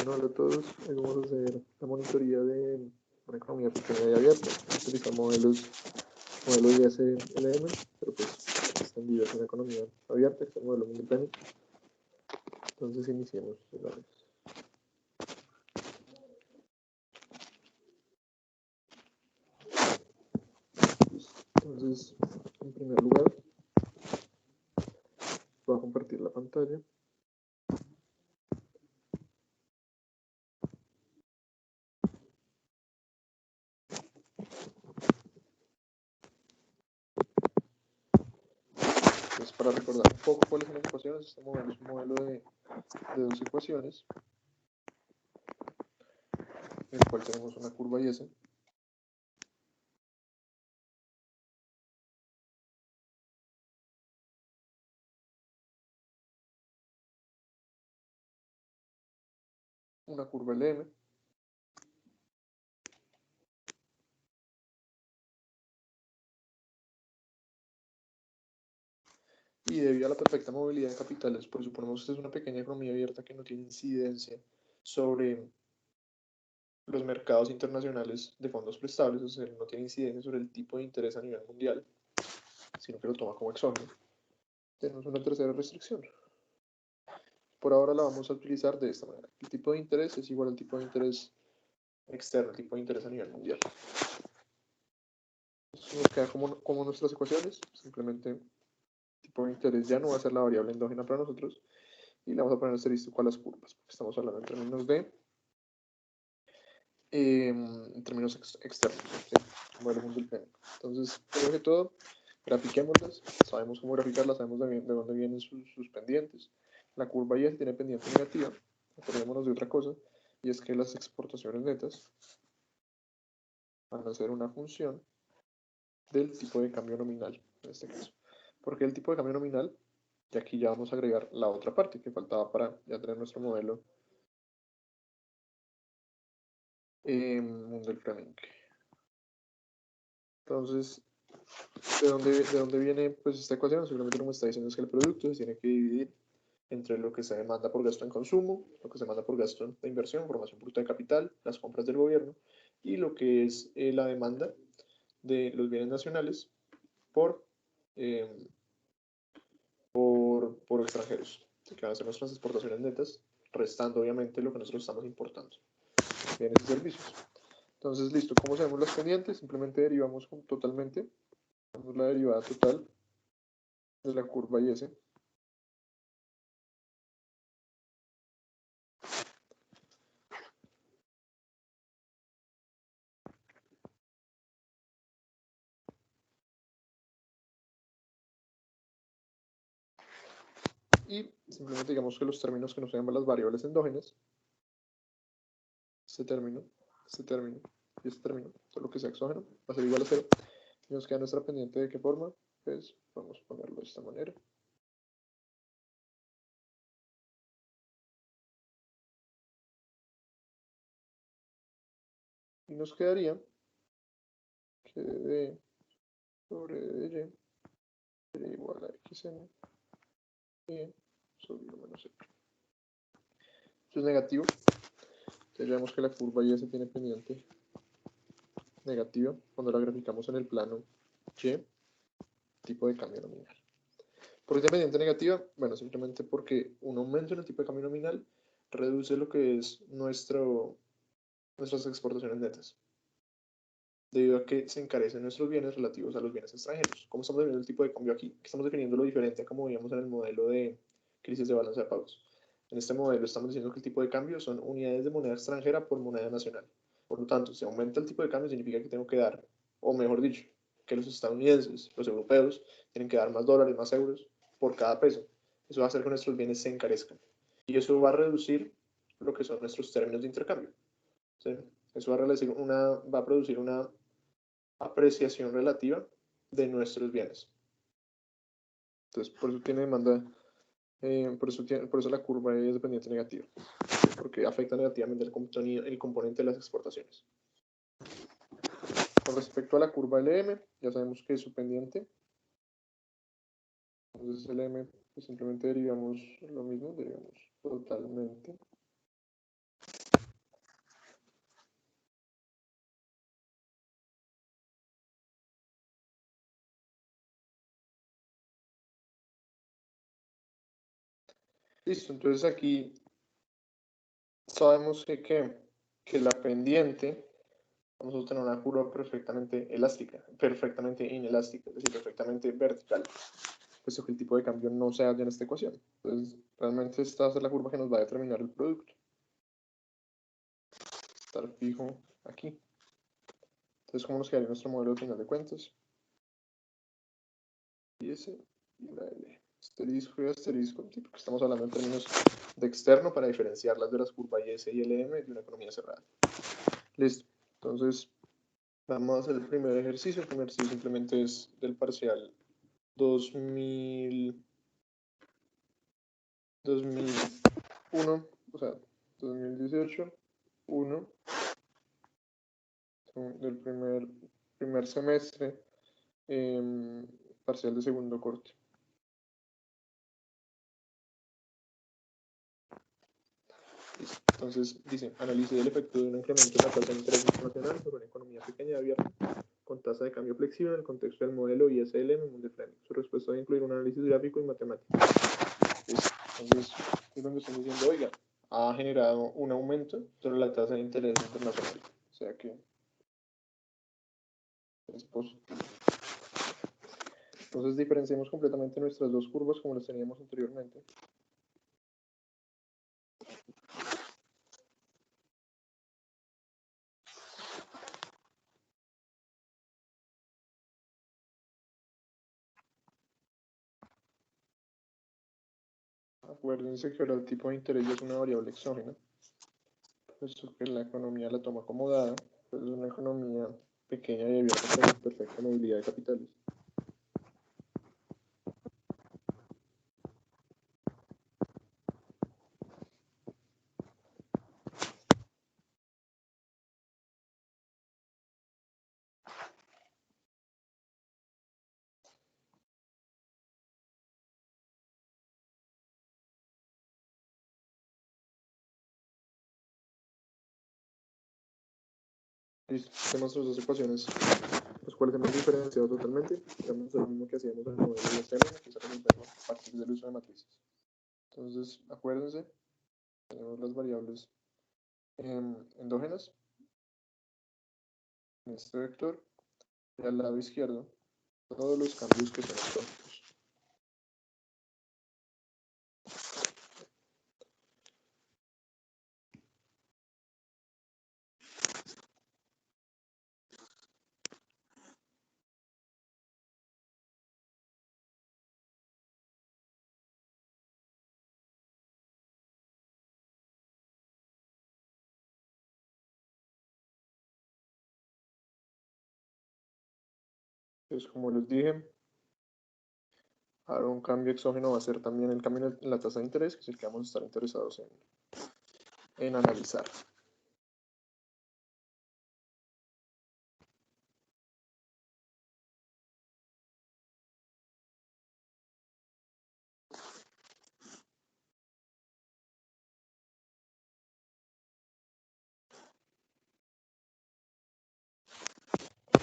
Bueno, hola a todos. Hoy vamos a hacer la monitoría de una economía pequeña y abierta. Utilizar modelos de SLM, pero pues extendidos en una economía abierta, que es el modelo Mundiplanning. Entonces iniciemos. Entonces, en primer lugar, voy a compartir la pantalla. Entonces, para recordar un poco cuáles son las ecuaciones, este modelo es un modelo de dos ecuaciones, en el cual tenemos una curva y S. Una curva LM. Y debido a la perfecta movilidad de capitales, pues suponemos que es una pequeña economía abierta que no tiene incidencia sobre los mercados internacionales de fondos prestables, o sea, no tiene incidencia sobre el tipo de interés a nivel mundial, sino que lo toma como exógeno. Tenemos una tercera restricción. Por ahora la vamos a utilizar de esta manera. El tipo de interés es igual al tipo de interés externo, el tipo de interés a nivel mundial. Esto nos queda como nuestras ecuaciones. Simplemente el tipo de interés ya no va a ser la variable endógena para nosotros y le vamos a poner asterisco a las curvas, porque estamos hablando en términos de externos, ¿sí? Modelo Mundiplanning. Entonces, primero que todo, grafiquémoslas, sabemos cómo graficarlas, sabemos de dónde vienen sus pendientes. La curva Y tiene pendiente negativa, acordémonos de otra cosa, y es que las exportaciones netas van a ser una función del tipo de cambio nominal, en este caso. Porque el tipo de cambio nominal, y aquí ya vamos a agregar la otra parte que faltaba para ya tener nuestro modelo Mundiplanning. Entonces, ¿de dónde viene pues, esta ecuación? Simplemente lo que me está diciendo es que el producto se tiene que dividir entre lo que se demanda por gasto en consumo, lo que se demanda por gasto de inversión, formación bruta de capital, las compras del gobierno, y lo que es la demanda de los bienes nacionales por, eh, por extranjeros, que van a ser nuestras exportaciones netas, restando obviamente lo que nosotros estamos importando, bienes y servicios. Entonces, listo, ¿cómo sabemos las pendientes? Simplemente derivamos totalmente, damos la derivada total de la curva y S. Y simplemente digamos que los términos que nos llaman las variables endógenas, este término y este término, todo lo que sea exógeno, va a ser igual a 0. Y nos queda nuestra pendiente de qué forma, pues vamos a ponerlo de esta manera. Y nos quedaría que d sobre dy sería igual a xn y sobre 1 menos 0. Esto es negativo. Entonces ya vemos que la curva y se tiene pendiente negativa cuando la graficamos en el plano y, tipo de cambio nominal. ¿Por qué tiene pendiente negativa? Bueno, simplemente porque un aumento en el tipo de cambio nominal reduce lo que es nuestras exportaciones netas, debido a que se encarecen nuestros bienes relativos a los bienes extranjeros. ¿Cómo estamos definiendo el tipo de cambio aquí? Estamos definiendo lo diferente a como veíamos en el modelo de crisis de balance de pagos. En este modelo estamos diciendo que el tipo de cambio son unidades de moneda extranjera por moneda nacional. Por lo tanto, si aumenta el tipo de cambio significa que tengo que dar, o mejor dicho, que los estadounidenses, los europeos, tienen que dar más dólares, más euros por cada peso. Eso va a hacer que nuestros bienes se encarezcan. Y eso va a reducir lo que son nuestros términos de intercambio. ¿Sí? Eso va a producir una apreciación relativa de nuestros bienes. Entonces, por eso tiene demanda, por eso la curva es de pendiente negativa, porque afecta negativamente el componente de las exportaciones. Con respecto a la curva LM, ya sabemos que es su pendiente. Entonces, LM, pues simplemente derivamos lo mismo, derivamos totalmente Listo, entonces aquí sabemos que la pendiente, vamos a tener una curva perfectamente elástica, perfectamente inelástica, es decir, perfectamente vertical, puesto que el tipo de cambio no se halla en esta ecuación. Entonces, realmente esta va a ser la curva que nos va a determinar el producto. Estar fijo aquí. Entonces, ¿cómo nos quedaría nuestro modelo al final de cuentas? Y ese y la L. Asterisco y asterisco, porque estamos hablando en términos de externo para diferenciarlas de las curvas IS y LM de una economía cerrada. Listo. Entonces, vamos a hacer el primer ejercicio. El primer ejercicio simplemente es del parcial 2001, o sea, 2018, 1, del primer semestre, parcial de segundo corte. Entonces, dice, analice el efecto de un incremento en la tasa de interés internacional sobre una economía pequeña y abierta con tasa de cambio flexible en el contexto del modelo ISLM de Fleming. Su respuesta va a incluir un análisis gráfico y matemático. Entonces, es donde estamos diciendo, oiga, ha generado un aumento sobre la tasa de interés internacional. O sea que es positivo. Entonces, diferenciemos completamente nuestras dos curvas como las teníamos anteriormente. Acuérdense que ahora el tipo de interés es una variable exógena, puesto que la economía la toma como dada, pues es una economía pequeña y abierta con perfecta movilidad de capitales. Listo, tenemos las dos ecuaciones, las cuales hemos diferenciado totalmente. Hacemos lo mismo que hacíamos en el modelo de ISM, que es resolverlo a partir del uso de matrices. Entonces, acuérdense, tenemos las variables endógenas en este vector, y al lado izquierdo, todos los cambios que son exógenos. Entonces, como les dije, ahora un cambio exógeno va a ser también el cambio en la tasa de interés, que es el que vamos a estar interesados en analizar.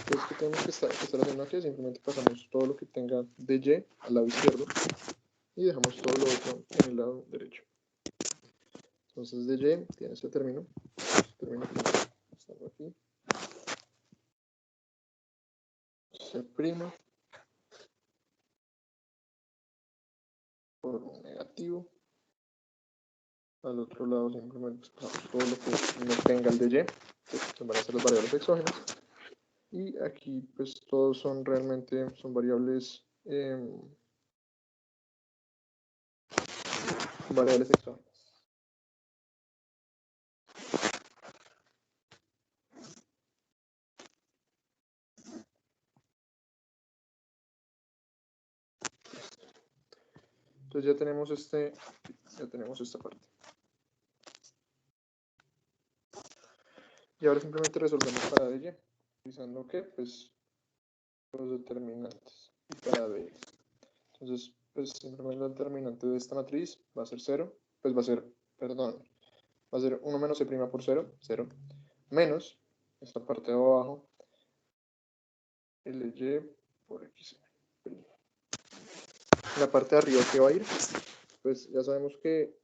Entonces, ¿qué tenemos que estar haciendo aquí? Simplemente pasamos todo lo que tenga de Y al lado izquierdo y dejamos todo lo otro en el lado derecho. Entonces, de Y tiene ese término estando aquí, C' por un negativo. Al otro lado simplemente pasamos todo lo que no tenga el de Y, que van a ser las variables exógenas. Y aquí pues todos son realmente, son variables exógenas. Entonces ya tenemos esta parte. Y ahora simplemente resolvemos para de Y, utilizando que pues los determinantes y para de Y. Entonces pues simplemente el determinante de esta matriz va a ser 0, pues va a ser, perdón, va a ser 1 menos C' por 0, 0, menos esta parte de abajo, LY por X. La parte de arriba que va a ir, pues ya sabemos que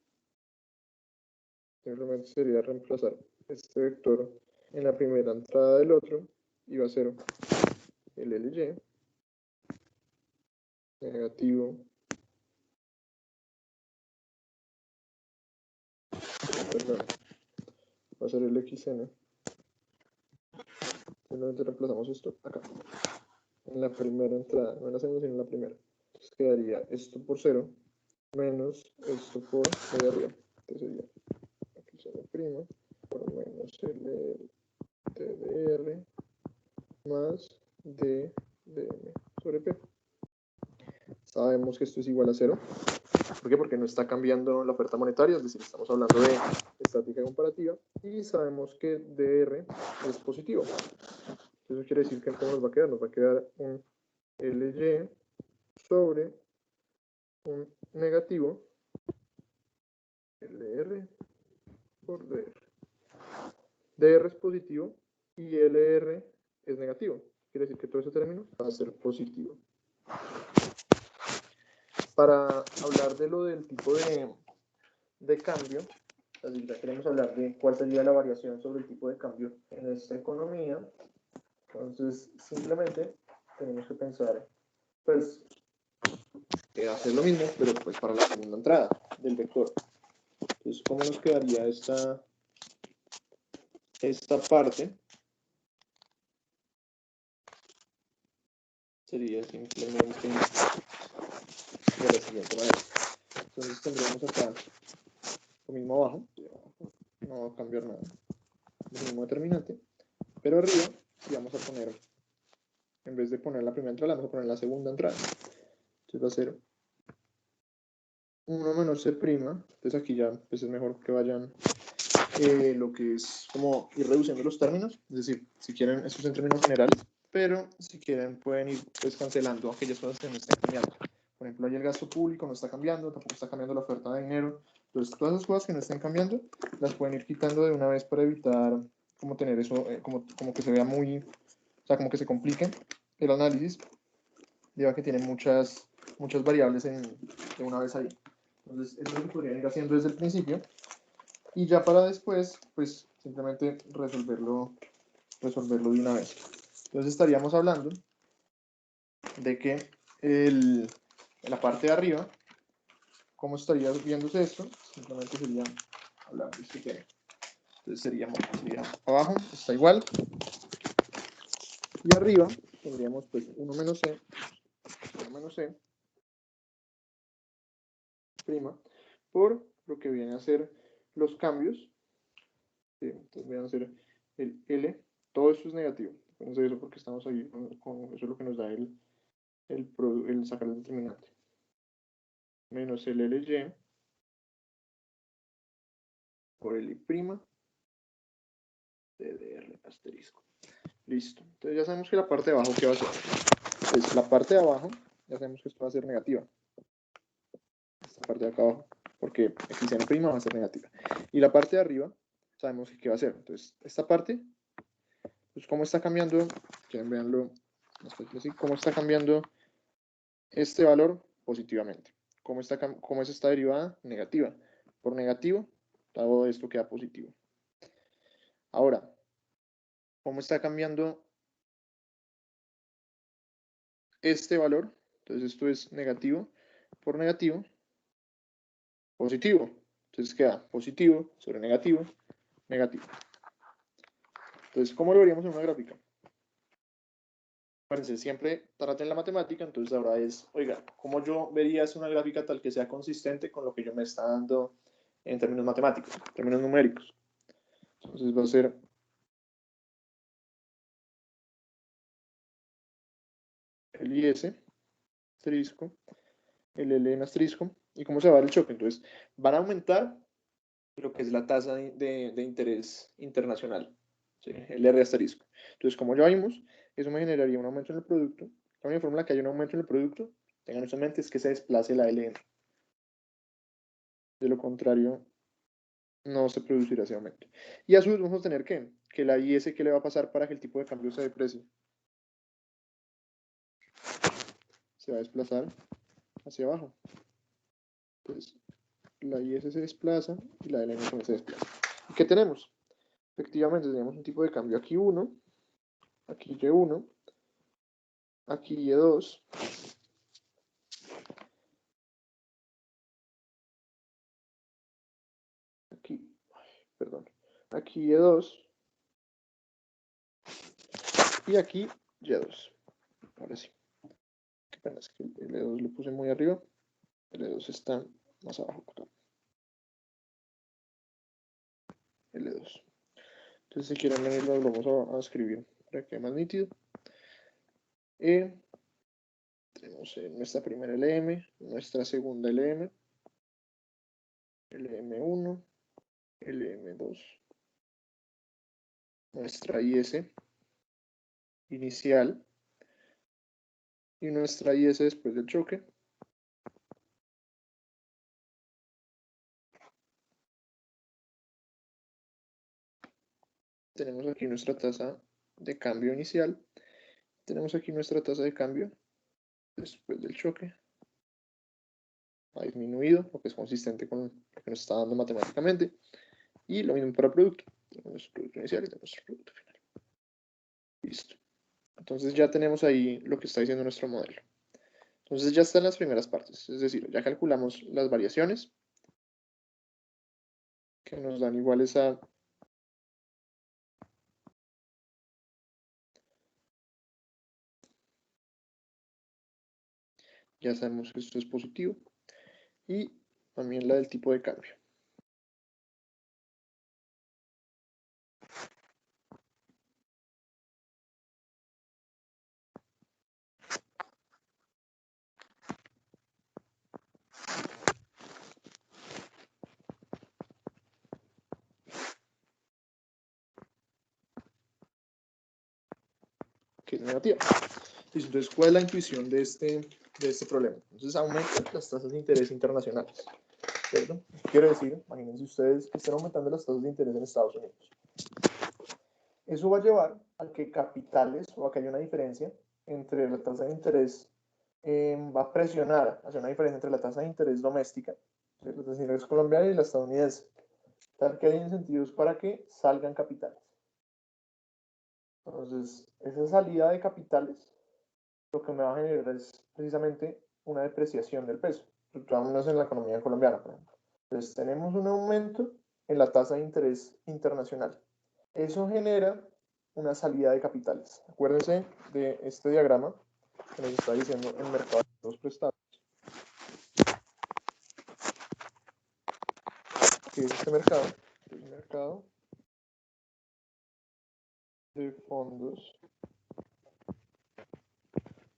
simplemente sería reemplazar este vector en la primera entrada del otro y va a ser el LY negativo, perdón, va a ser el XN. Simplemente reemplazamos esto acá, en la primera entrada, no en la segunda, sino en la primera. Entonces quedaría esto por 0 menos esto por de arriba. Entonces sería XN' por menos el TDR más DDM sobre P. Sabemos que esto es igual a 0. ¿Por qué? Porque no está cambiando la oferta monetaria, es decir, estamos hablando de estática comparativa, y sabemos que DR es positivo. Eso quiere decir que ¿cómo nos va a quedar? Nos va a quedar un LY sobre un negativo LR por DR. DR es positivo y LR es negativo. Quiere decir que todo ese término va a ser positivo. Para hablar de lo del tipo de cambio, así ya queremos hablar de cuál sería la variación sobre el tipo de cambio en esta economía. Entonces, simplemente tenemos que pensar, pues, hacer lo mismo, pero pues para la segunda entrada del vector. Entonces, ¿cómo nos quedaría esta parte? Sería simplemente de la siguiente manera. Entonces tendríamos acá lo mismo abajo, no va a cambiar nada, el mismo determinante, pero arriba sí vamos a poner, en vez de poner la primera entrada, vamos a poner la segunda entrada. Entonces va a ser 1 menos C', entonces aquí ya pues es mejor que vayan lo que es como ir reduciendo los términos, es decir, si quieren, estos en términos generales, pero si quieren pueden ir pues cancelando aquellas cosas que no estén cambiando. Por ejemplo, ahí el gasto público no está cambiando, tampoco está cambiando la oferta de dinero. Entonces, todas esas cosas que no estén cambiando, las pueden ir quitando de una vez para evitar como tener eso, como que se vea muy, o sea, como que se complique el análisis, debido a que tiene muchas variables de una vez ahí. Entonces, eso es lo que podrían ir haciendo desde el principio. Y ya para después, pues, simplemente resolverlo de una vez. Entonces, estaríamos hablando de que en la parte de arriba, ¿cómo estaría viéndose esto? Simplemente sería hablar de este tema. Entonces sería abajo, está igual. Y arriba tendríamos pues 1 menos C prima por lo que viene a ser los cambios. ¿Sí? Entonces vienen a ser el L, todo esto es negativo. Fíjense eso porque estamos ahí con eso es lo que nos da el sacar el determinante. Menos el LY por el I' DDR asterisco. Listo. Entonces ya sabemos que la parte de abajo, ¿qué va a ser? Pues la parte de abajo, ya sabemos que esto va a ser negativa. Esta parte de acá abajo, porque XN' va a ser negativa. Y la parte de arriba, sabemos que ¿qué va a ser? Entonces, esta parte, pues cómo está cambiando, quieren verlo, así, cómo está cambiando este valor positivamente. ¿Cómo es esta derivada? Negativa. Por negativo, todo esto queda positivo. Ahora, ¿cómo está cambiando este valor? Entonces esto es negativo por negativo, positivo. Entonces queda positivo sobre negativo, negativo. Entonces, ¿cómo lo veríamos en una gráfica? Acuérdense, siempre traten la matemática, entonces ahora es, oiga, ¿cómo yo vería una gráfica tal que sea consistente con lo que yo me está dando en términos matemáticos, en términos numéricos? Entonces va a ser el IS asterisco, el L en asterisco, y cómo se va a dar el choque. Entonces, van a aumentar lo que es la tasa de interés internacional, ¿sí? El R asterisco. Entonces, como ya vimos, eso me generaría un aumento en el producto. La única forma en la que hay un aumento en el producto, tengan eso en mente, es que se desplace la LN. De lo contrario, no se producirá ese aumento. Y a su vez vamos a tener que la IS, ¿qué le va a pasar para que el tipo de cambio se deprecie? Se va a desplazar hacia abajo. Entonces, la IS se desplaza y la LM también se desplaza. ¿Y qué tenemos? Efectivamente tenemos un tipo de cambio aquí 1, aquí Y1, aquí Y2, aquí, perdón, aquí Y2 y aquí Y2. Ahora sí. Qué pena, es que el L2 lo puse muy arriba, el L2 está más abajo. L2. Entonces, si quieren venir, lo vamos a escribir para que quede más nítido. Tenemos nuestra primera LM, nuestra segunda LM, LM1, LM2, nuestra IS inicial y nuestra IS después del choque. Tenemos aquí nuestra tasa de cambio inicial. Tenemos aquí nuestra tasa de cambio después del choque. Ha disminuido, lo que es consistente con lo que nos está dando matemáticamente. Y lo mismo para producto. Tenemos nuestro producto inicial y tenemos nuestro producto final. Listo. Entonces ya tenemos ahí lo que está diciendo nuestro modelo. Entonces ya están las primeras partes. Es decir, ya calculamos las variaciones que nos dan iguales a ya sabemos que esto es positivo y también la del tipo de cambio. Que es negativa. Entonces, ¿cuál es la intuición de este problema? Entonces, aumentan las tasas de interés internacionales, ¿cierto? Quiere decir, imagínense ustedes que están aumentando las tasas de interés en Estados Unidos. Eso va a llevar a que capitales o a que haya una diferencia entre la tasa de interés, va a presionar hacia una diferencia entre la tasa de interés doméstica, la tasa de interés colombiana y la estadounidense, tal que hay incentivos para que salgan capitales. Entonces, esa salida de capitales lo que me va a generar es precisamente una depreciación del peso, situándonos en la economía colombiana, por ejemplo. Entonces, tenemos un aumento en la tasa de interés internacional. Eso genera una salida de capitales. Acuérdense de este diagrama que nos está diciendo el mercado de fondos prestados, que es este mercado, el mercado de fondos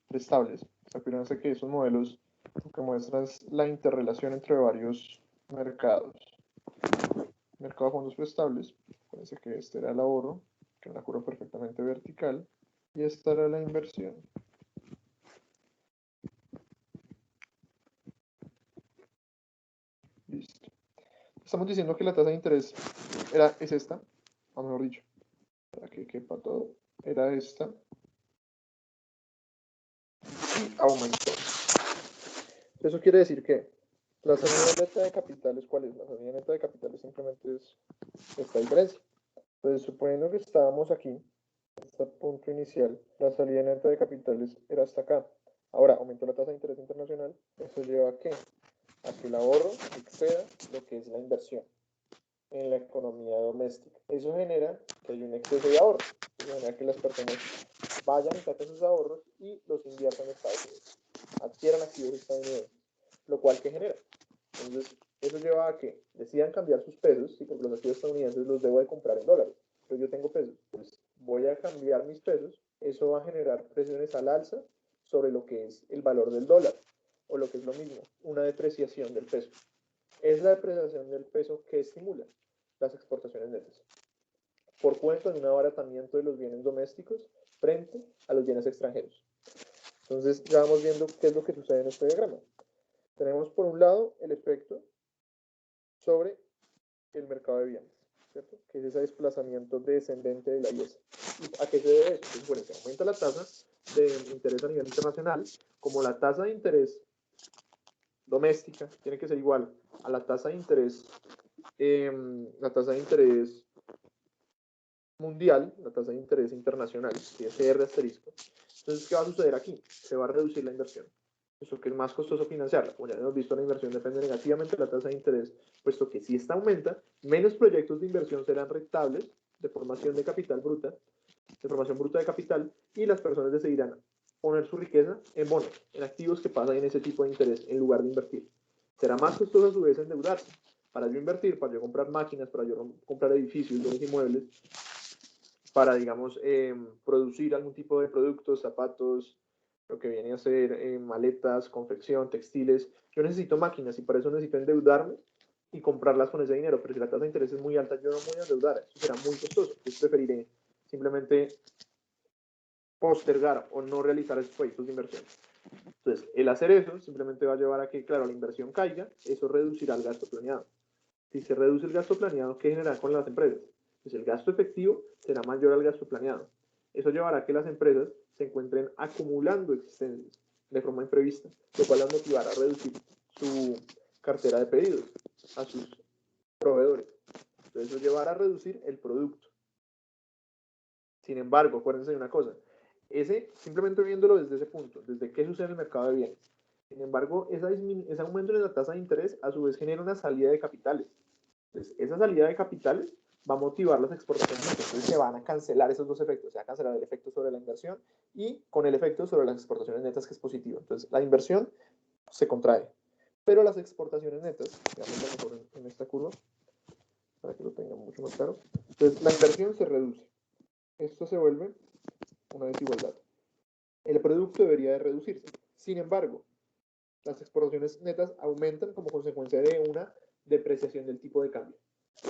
prestables. Acuérdense que esos modelos lo que muestran es la interrelación entre varios mercados. Mercado de fondos prestables, acuérdense que este era el ahorro, que es una curva perfectamente vertical, y esta era la inversión. Listo. Estamos diciendo que la tasa de interés es esta, o mejor dicho, para que quepa todo, era esta, y aumentó. Eso quiere decir que la salida neta de capitales, ¿cuál es? La salida neta de capitales simplemente es esta diferencia. Entonces, suponiendo que estábamos aquí, en este punto inicial, la salida neta de capitales era hasta acá. Ahora, aumentó la tasa de interés internacional, eso lleva a que el ahorro exceda lo que es la inversión en la economía doméstica. Eso genera que hay un exceso de ahorro, eso genera que las personas vayan y saquen sus ahorros y los inviertan en Estados Unidos, adquieran activos estadounidenses, lo cual que genera. Entonces, eso lleva a que decidan cambiar sus pesos, y porque los activos estadounidenses los debo de comprar en dólares, pero yo tengo pesos, pues voy a cambiar mis pesos, eso va a generar presiones al alza sobre lo que es el valor del dólar, o lo que es lo mismo, una depreciación del peso. Es la depreciación del peso que estimula las exportaciones netas, por cuenta de un abaratamiento de los bienes domésticos frente a los bienes extranjeros. Entonces ya vamos viendo qué es lo que sucede en este diagrama. Tenemos por un lado el efecto sobre el mercado de bienes, ¿cierto? Que es ese desplazamiento descendente de la IESA. ¿Y a qué se debe eso? Pues bueno, se aumenta la tasa de interés a nivel internacional, como la tasa de interés doméstica tiene que ser igual a la tasa de interés mundial, la tasa de interés internacional, que es R asterisco. Entonces, ¿qué va a suceder aquí? Se va a reducir la inversión. Eso que es más costoso financiarla. Como ya hemos visto, la inversión depende negativamente de la tasa de interés, puesto que si esta aumenta, menos proyectos de inversión serán rentables de formación de capital bruta, de formación bruta de capital, y las personas decidirán poner su riqueza en bonos, en activos que pasan en ese tipo de interés, en lugar de invertir. Será más costoso a su vez endeudarse. Para yo invertir, para yo comprar máquinas, para yo comprar edificios, bienes inmuebles, para, digamos, producir algún tipo de productos, zapatos, lo que viene a ser maletas, confección, textiles. Yo necesito máquinas y para eso necesito endeudarme y comprarlas con ese dinero, pero si la tasa de interés es muy alta, yo no me voy a endeudar, eso será muy costoso. Entonces preferiré simplemente postergar o no realizar esos proyectos de inversión. Entonces, el hacer eso simplemente va a llevar a que, claro, la inversión caiga, eso reducirá el gasto planeado. Si se reduce el gasto planeado, ¿qué genera con las empresas? Pues el gasto efectivo será mayor al gasto planeado. Eso llevará a que las empresas se encuentren acumulando existencias de forma imprevista, lo cual las motivará a reducir su cartera de pedidos a sus proveedores. Entonces, eso llevará a reducir el producto. Sin embargo, acuérdense de una cosa, simplemente viéndolo desde ese punto, desde qué sucede en el mercado de bienes. Sin embargo, ese aumento en la tasa de interés a su vez genera una salida de capitales. Entonces, esa salida de capitales va a motivar las exportaciones. Entonces, se van a cancelar esos dos efectos. Se va a cancelar el efecto sobre la inversión y con el efecto sobre las exportaciones netas, que es positivo. Entonces, la inversión se contrae, pero las exportaciones netas, veamos mejor en esta curva, para que lo tengan mucho más claro. Entonces, la inversión se reduce. Esto se vuelve una desigualdad. El producto debería de reducirse. Sin embargo, las exportaciones netas aumentan como consecuencia de una depreciación del tipo de cambio.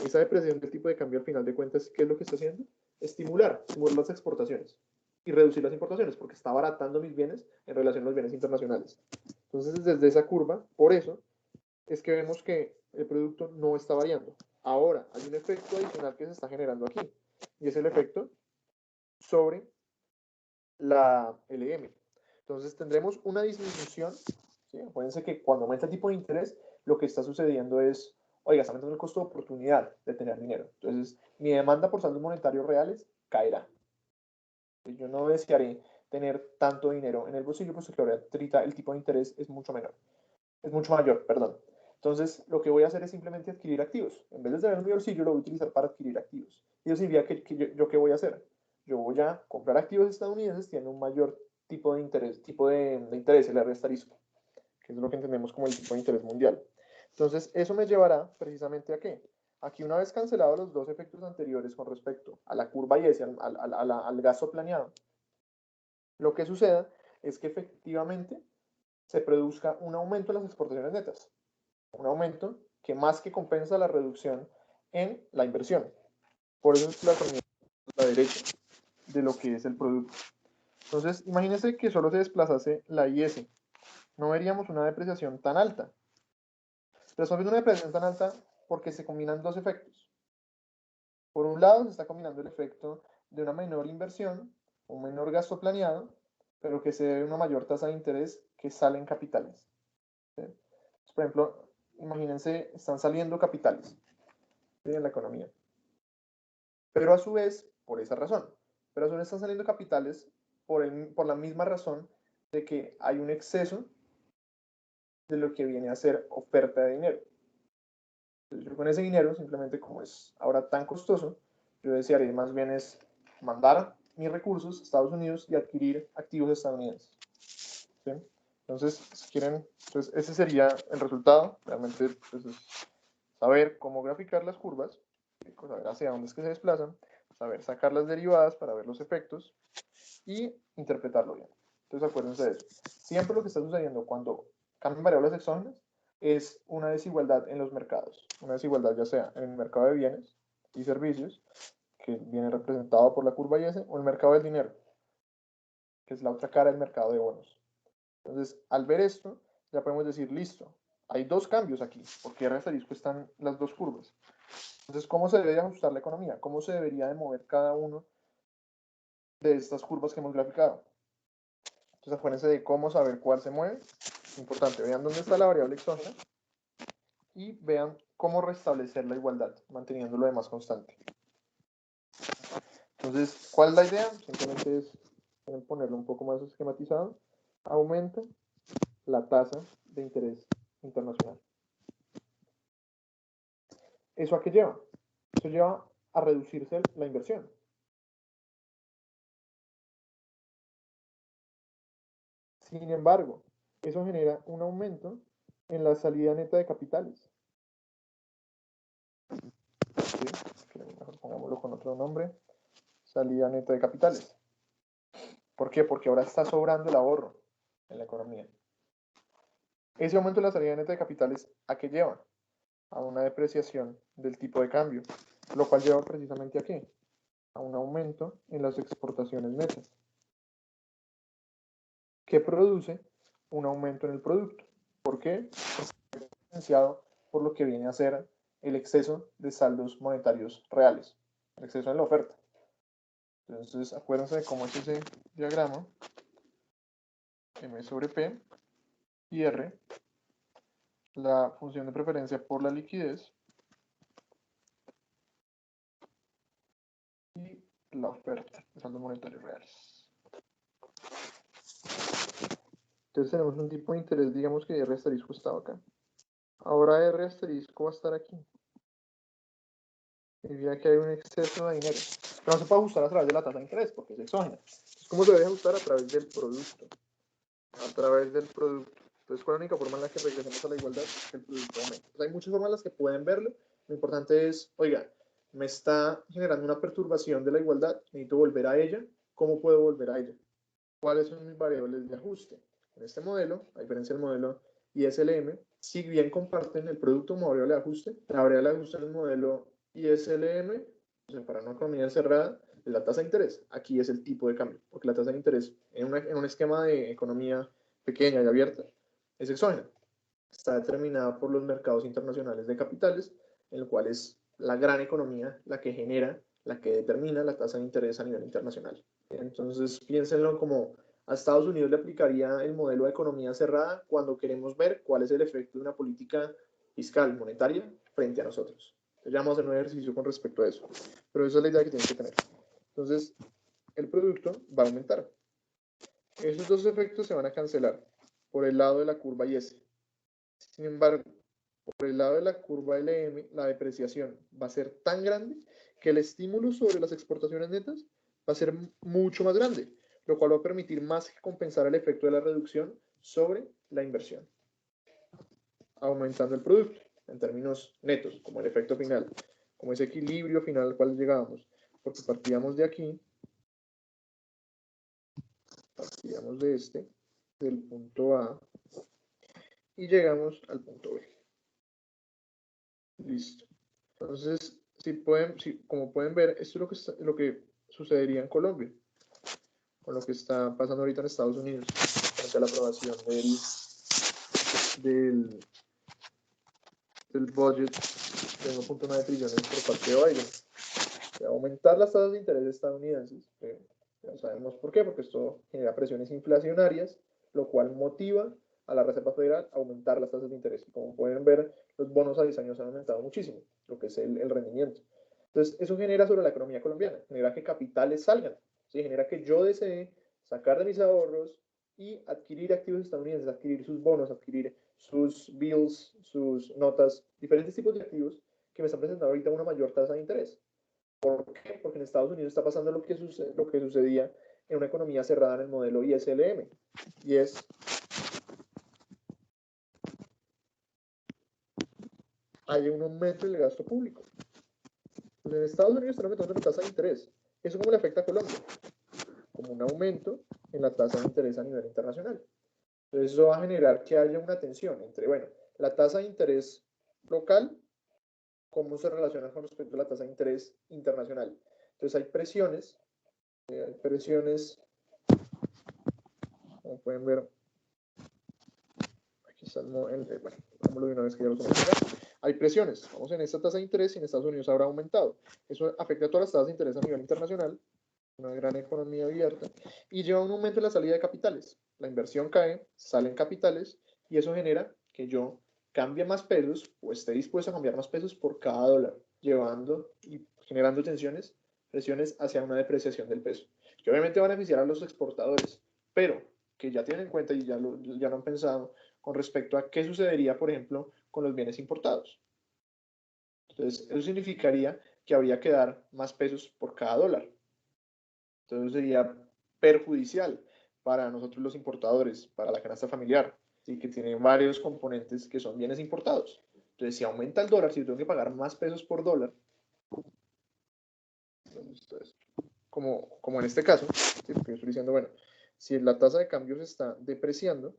Esa depreciación del tipo de cambio, al final de cuentas, ¿qué es lo que está haciendo? Estimular las exportaciones y reducir las importaciones, porque está abaratando mis bienes en relación a los bienes internacionales. Entonces, desde esa curva, por eso es que vemos que el producto no está variando. Ahora, hay un efecto adicional que se está generando aquí, y es el efecto sobre la LM. Entonces tendremos una disminución, ¿sí? Acuérdense que cuando aumenta el tipo de interés, lo que está sucediendo es, oiga, está aumentando el costo de oportunidad de tener dinero. Entonces, mi demanda por saldos monetarios reales caerá. Yo no desearé tener tanto dinero en el bolsillo, puesto que ahorita el tipo de interés es mucho mayor, perdón. Entonces, lo que voy a hacer es simplemente adquirir activos. En vez de tener en mi bolsillo, lo voy a utilizar para adquirir activos. Y eso significa que yo ¿qué voy a hacer? Yo voy a comprar activos estadounidenses, tienen un mayor tipo de interés, el R asterisco, que es lo que entendemos como el tipo de interés mundial. Entonces, eso me llevará precisamente a qué? Aquí, una vez cancelados los dos efectos anteriores con respecto a la curva y ese, al gasto planeado, lo que suceda es que efectivamente se produzca un aumento en las exportaciones netas, un aumento que más que compensa la reducción en la inversión. Por eso es la a la derecha de lo que es el producto. Entonces, imagínense que solo se desplazase la IS. No veríamos una depreciación tan alta. Pero estamos viendo una depreciación tan alta porque se combinan dos efectos. Por un lado, se está combinando el efecto de una menor inversión, un menor gasto planeado, pero que se debe a una mayor tasa de interés que salen capitales. ¿Sí? Entonces, por ejemplo, imagínense, están saliendo capitales, ¿sí?, en la economía. Pero a su vez, por esa razón, pero a su vez están saliendo capitales por la misma razón de que hay un exceso de lo que viene a ser oferta de dinero. Entonces, yo con ese dinero, simplemente como es ahora tan costoso, yo desearía más bien es mandar mis recursos a Estados Unidos y adquirir activos estadounidenses. ¿Sí? Entonces, si quieren, pues ese sería el resultado. Realmente, pues, es saber cómo graficar las curvas, saber hacia dónde es que se desplazan, saber sacar las derivadas para ver los efectos y interpretarlo bien. Entonces, acuérdense de eso. Siempre lo que está sucediendo cuando cambian variables exógenas es una desigualdad en los mercados. Una desigualdad ya sea en el mercado de bienes y servicios, que viene representado por la curva IS, o el mercado del dinero, que es la otra cara del mercado de bonos. Entonces, al ver esto, ya podemos decir, listo, hay dos cambios aquí, porque R asterisco están las dos curvas. Entonces, ¿cómo se debe ajustar la economía? ¿Cómo se debería de mover cada uno de estas curvas que hemos graficado? Entonces, acuérdense de cómo saber cuál se mueve Importante, vean dónde está la variable exógena y vean cómo restablecer la igualdad, manteniendo lo demás constante. Entonces, ¿cuál es la idea? Simplemente es, quieren ponerlo un poco más esquematizado, aumenta la tasa de interés internacional. ¿Eso a qué lleva? Eso lleva a reducirse la inversión. Sin embargo, eso genera un aumento en la salida neta de capitales. ¿Sí? Mejor pongámoslo con otro nombre. Salida neta de capitales. ¿Por qué? Porque ahora está sobrando el ahorro en la economía. Ese aumento en la salida neta de capitales, ¿a qué lleva? A una depreciación del tipo de cambio, lo cual lleva precisamente ¿a qué? A un aumento en las exportaciones netas, que produce un aumento en el producto. ¿Por qué? Porque es influenciado por lo que viene a ser el exceso de saldos monetarios reales, el exceso en la oferta. Entonces, acuérdense de cómo es ese diagrama, M sobre P y R, la función de preferencia por la liquidez y la oferta de saldos monetarios reales. Entonces tenemos un tipo de interés, digamos que R asterisco estaba acá. Ahora R asterisco va a estar aquí. Significa que hay un exceso de dinero. Pero no se puede ajustar a través de la tasa de interés porque es exógena. Entonces, ¿cómo se debe ajustar? A través del producto. A través del producto. Entonces, ¿cuál es la única forma en la que regresemos a la igualdad? Que el producto aumente. Pues hay muchas formas en las que pueden verlo. Lo importante es, oiga, me está generando una perturbación de la igualdad, necesito volver a ella. ¿Cómo puedo volver a ella? ¿Cuáles son mis variables de ajuste? En este modelo, a diferencia del modelo ISLM, si bien comparten el producto como variable de ajuste, la variable de ajuste en el modelo ISLM, o sea, para una economía cerrada, es la tasa de interés. Aquí es el tipo de cambio, porque la tasa de interés en un esquema de economía pequeña y abierta es exógena. Está determinada por los mercados internacionales de capitales, en el cual es la gran economía la que genera, la que determina la tasa de interés a nivel internacional. Entonces, piénsenlo como a Estados Unidos le aplicaría el modelo de economía cerrada cuando queremos ver cuál es el efecto de una política fiscal, monetaria, frente a nosotros. Entonces, ya vamos a hacer un ejercicio con respecto a eso. Pero esa es la idea que tienen que tener. Entonces, el producto va a aumentar. Esos dos efectos se van a cancelar por el lado de la curva IS. Sin embargo, por el lado de la curva LM, la depreciación va a ser tan grande que el estímulo sobre las exportaciones netas va a ser mucho más grande, lo cual va a permitir más que compensar el efecto de la reducción sobre la inversión, aumentando el producto en términos netos, como el efecto final, como ese equilibrio final al cual llegábamos, porque partíamos de aquí, partíamos de este, del punto A, y llegamos al punto B. Listo. Entonces, como pueden ver, esto es lo que sucedería en Colombia, con lo que está pasando ahorita en Estados Unidos, frente a la aprobación del budget de 1.9 trillones por parte de Biden. De aumentar las tasas de interés estadounidenses, ya sabemos por qué, porque esto genera presiones inflacionarias, lo cual motiva a la Reserva Federal a aumentar las tasas de interés. Y como pueden ver, los bonos a 10 años han aumentado muchísimo, lo que es el rendimiento. Entonces, eso genera sobre la economía colombiana, genera que capitales salgan, ¿sí? Genera que yo desee sacar de mis ahorros y adquirir activos estadounidenses, adquirir sus bonos, adquirir sus bills, sus notas, diferentes tipos de activos que me están presentando ahorita una mayor tasa de interés. ¿Por qué? Porque en Estados Unidos está pasando lo que sucedía en una economía cerrada en el modelo ISLM, y es hay un aumento en el gasto público. Pues en Estados Unidos están aumentando la tasa de interés. ¿Eso cómo le afecta a Colombia? Como un aumento en la tasa de interés a nivel internacional. Entonces eso va a generar que haya una tensión entre, bueno, la tasa de interés local, cómo se relaciona con respecto a la tasa de interés internacional. Entonces hay presiones, como pueden ver, aquí está bueno, vámonos de una vez que ya lo hay presiones, vamos en esta tasa de interés y en Estados Unidos habrá aumentado. Eso afecta a todas las tasas de interés a nivel internacional, una gran economía abierta, y lleva a un aumento en la salida de capitales. La inversión cae, salen capitales, y eso genera que yo cambie más pesos o esté dispuesto a cambiar más pesos por cada dólar, llevando y generando presiones hacia una depreciación del peso, que obviamente va a beneficiar a los exportadores, pero que ya tienen en cuenta y ya lo han pensado con respecto a qué sucedería, por ejemplo, con los bienes importados. Entonces, eso significaría que habría que dar más pesos por cada dólar. Entonces, sería perjudicial para nosotros los importadores, para la canasta familiar, ¿sí? Que tiene varios componentes que son bienes importados. Entonces, si aumenta el dólar, si yo tengo que pagar más pesos por dólar, entonces, como en este caso, ¿sí? Porque yo estoy diciendo, bueno, si la tasa de cambio se está depreciando,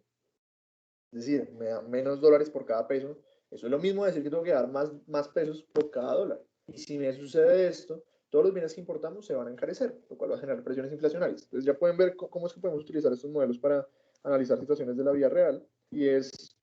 es decir, me da menos dólares por cada peso, eso es lo mismo decir que tengo que dar más pesos por cada dólar. Y si me sucede esto, todos los bienes que importamos se van a encarecer, lo cual va a generar presiones inflacionarias. Entonces ya pueden ver cómo es que podemos utilizar estos modelos para analizar situaciones de la vida real. Y es,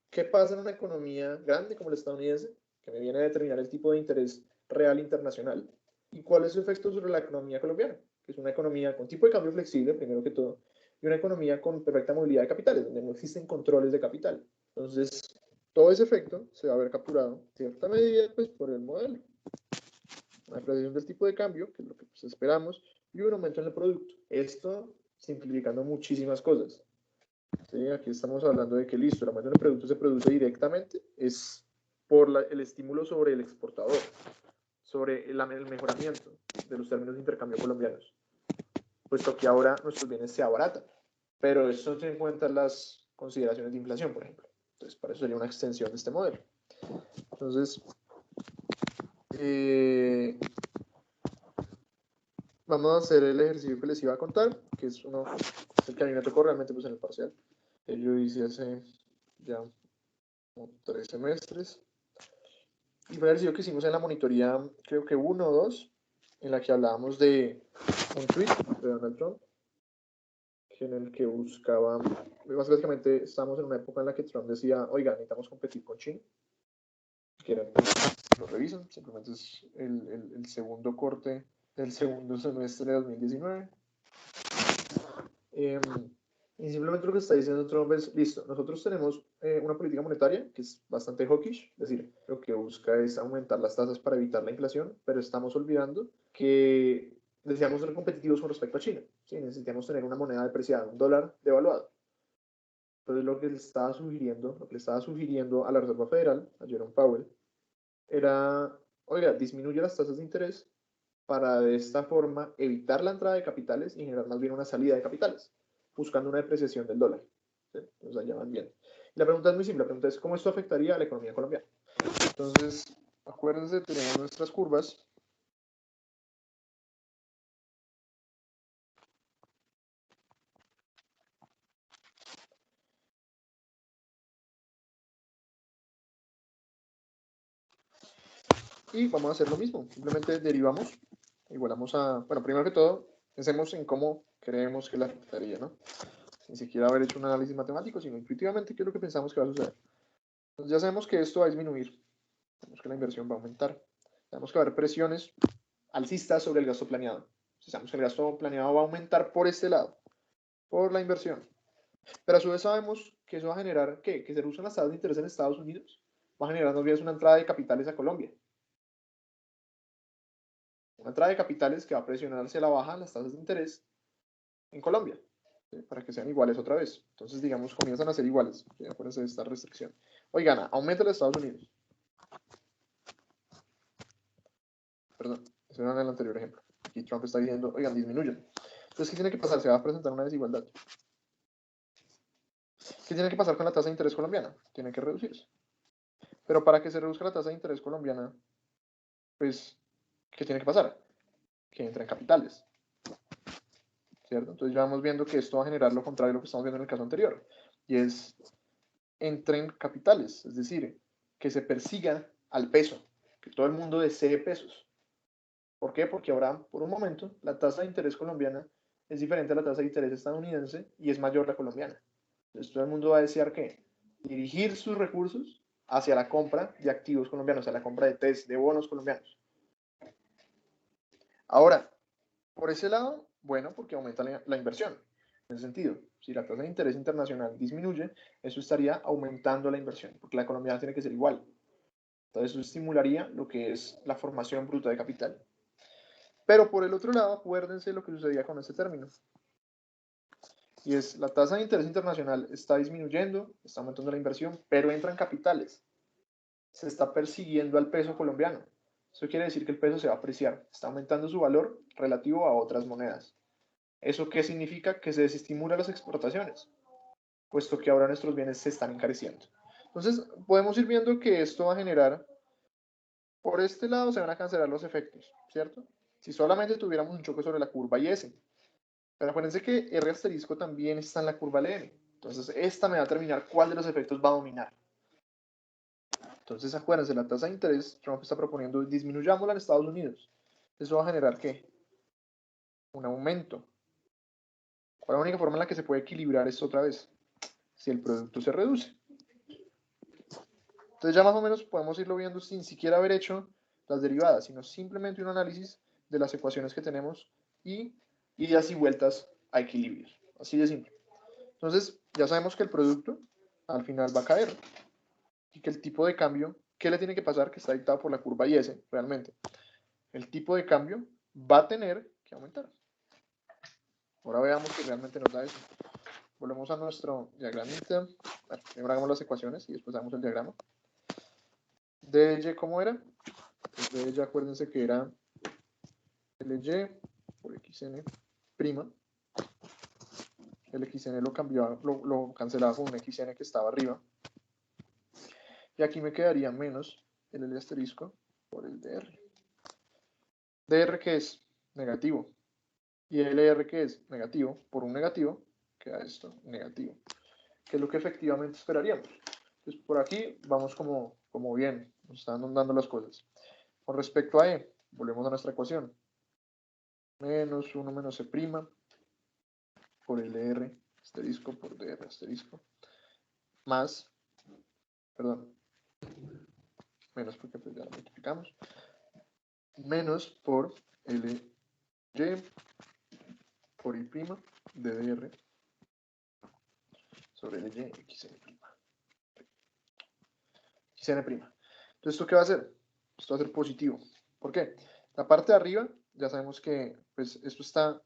¿qué pasa en una economía grande como la estadounidense, que me viene a determinar el tipo de interés real internacional? ¿Y cuál es su efecto sobre la economía colombiana? Que es una economía con tipo de cambio flexible, primero que todo, y una economía con perfecta movilidad de capitales, donde no existen controles de capital. Entonces, todo ese efecto se va a ver capturado en cierta medida pues, por el modelo. Una depreciación del tipo de cambio, que es lo que pues, esperamos, y un aumento en el producto. Esto simplificando muchísimas cosas. ¿Sí? Aquí estamos hablando de que listo, el aumento en el producto se produce directamente, es por el estímulo sobre el exportador, sobre el mejoramiento de los términos de intercambio colombianos, puesto que ahora nuestros bienes se abaratan. Pero eso no tiene en cuenta las consideraciones de inflación, por ejemplo. Entonces, para eso sería una extensión de este modelo. Entonces, vamos a hacer el ejercicio que les iba a contar, que es el que a mí me tocó realmente pues, en el parcial. Yo hice hace ya como 3 semestres. Y fue el ejercicio que hicimos en la monitoría, creo que 1 o 2, en la que hablábamos de un tweet de Donald Trump, en el que buscaba, básicamente estamos en una época en la que Trump decía, oiga, necesitamos competir con China, que era, lo revisan, simplemente es el segundo corte del segundo semestre de 2019. Y simplemente lo que está diciendo Trump es, listo, nosotros tenemos una política monetaria que es bastante hawkish, es decir, lo que busca es aumentar las tasas para evitar la inflación, pero estamos olvidando que deseamos ser competitivos con respecto a China. ¿Sí? Necesitamos tener una moneda depreciada, un dólar devaluado. Entonces lo que le estaba sugiriendo a la Reserva Federal, a Jerome Powell, era, oiga, disminuye las tasas de interés para de esta forma evitar la entrada de capitales y generar más bien una salida de capitales, buscando una depreciación del dólar. ¿Sí? Entonces allá van bien. Y la pregunta es muy simple, la pregunta es ¿cómo esto afectaría a la economía colombiana? Entonces, acuérdense, tenemos nuestras curvas. Y vamos a hacer lo mismo, simplemente derivamos, igualamos a, bueno, primero que todo, pensemos en cómo creemos que la afectaría, ¿no? Sin siquiera haber hecho un análisis matemático, sino intuitivamente qué es lo que pensamos que va a suceder. Entonces ya sabemos que esto va a disminuir, sabemos que la inversión va a aumentar, sabemos que va a haber presiones alcistas sobre el gasto planeado. Sabemos que el gasto planeado va a aumentar por este lado, por la inversión. Pero a su vez sabemos que eso va a generar, ¿qué? Que se reducen las tasas de interés en Estados Unidos, va a generar más bien una entrada de capitales a Colombia. Una entrada de capitales que va a presionar hacia la baja las tasas de interés en Colombia, ¿sí? Para que sean iguales otra vez. Entonces, digamos, comienzan a ser iguales. ¿Sí? Acuérdense de esta restricción. Oigan, aumenta los Estados Unidos. Perdón, eso era en el anterior ejemplo. Aquí Trump está diciendo, oigan, disminuyen. Entonces, ¿qué tiene que pasar? Se va a presentar una desigualdad. ¿Qué tiene que pasar con la tasa de interés colombiana? Tiene que reducirse. Pero para que se reduzca la tasa de interés colombiana, pues, ¿qué tiene que pasar? Que entren capitales. ¿Cierto? Entonces ya vamos viendo que esto va a generar lo contrario de lo que estamos viendo en el caso anterior. Y es, entren capitales. Es decir, que se persiga al peso. Que todo el mundo desee pesos. ¿Por qué? Porque ahora, por un momento, la tasa de interés colombiana es diferente a la tasa de interés estadounidense y es mayor la colombiana. Entonces todo el mundo va a desear que dirigir sus recursos hacia la compra de activos colombianos, hacia la compra de TES, de bonos colombianos. Ahora, por ese lado, bueno, porque aumenta la inversión. En ese sentido, si la tasa de interés internacional disminuye, eso estaría aumentando la inversión, porque la colombiana tiene que ser igual. Entonces eso estimularía lo que es la formación bruta de capital. Pero por el otro lado, acuérdense lo que sucedía con este término. Y es, la tasa de interés internacional está disminuyendo, está aumentando la inversión, pero entran capitales. Se está persiguiendo al peso colombiano. Eso quiere decir que el peso se va a apreciar, está aumentando su valor relativo a otras monedas. ¿Eso qué significa? Que se desestimula las exportaciones, puesto que ahora nuestros bienes se están encareciendo. Entonces, podemos ir viendo que esto va a generar, por este lado se van a cancelar los efectos, ¿cierto? Si solamente tuviéramos un choque sobre la curva y S. Pero acuérdense que R asterisco también está en la curva LM. Entonces, esta me va a determinar cuál de los efectos va a dominar. Entonces, acuérdense, la tasa de interés, Trump está proponiendo, disminuyámosla en Estados Unidos. ¿Eso va a generar qué? Un aumento. ¿Cuál es la única forma en la que se puede equilibrar esto otra vez? Si el producto se reduce. Entonces ya más o menos podemos irlo viendo sin siquiera haber hecho las derivadas, sino simplemente un análisis de las ecuaciones que tenemos y idas y vueltas a equilibrios. Así de simple. Entonces ya sabemos que el producto al final va a caer y que el tipo de cambio, ¿qué le tiene que pasar? Que está dictado por la curva IS realmente. El tipo de cambio va a tener que aumentar. Ahora veamos que realmente nos da eso. Volvemos a nuestro diagramita. Bueno, primero hagamos las ecuaciones y después hagamos el diagrama. DY, ¿cómo era? Pues DY, acuérdense que era LY por XN prima. El XN lo cambiaba, lo cancelaba con un XN que estaba arriba. Y aquí me quedaría menos el L asterisco por el DR. DR que es negativo. Y LR que es negativo por un negativo, queda esto negativo. Que es lo que efectivamente esperaríamos. Entonces por aquí vamos como bien, nos están dando las cosas. Con respecto a E, volvemos a nuestra ecuación. Menos 1 menos C' por LR asterisco por DR asterisco. Más, perdón, menos porque pues ya lo multiplicamos. Menos por LY por I' de DR sobre LY XN'. XN'. Entonces, ¿esto qué va a hacer? Esto va a ser positivo. ¿Por qué? La parte de arriba, ya sabemos que pues, esto está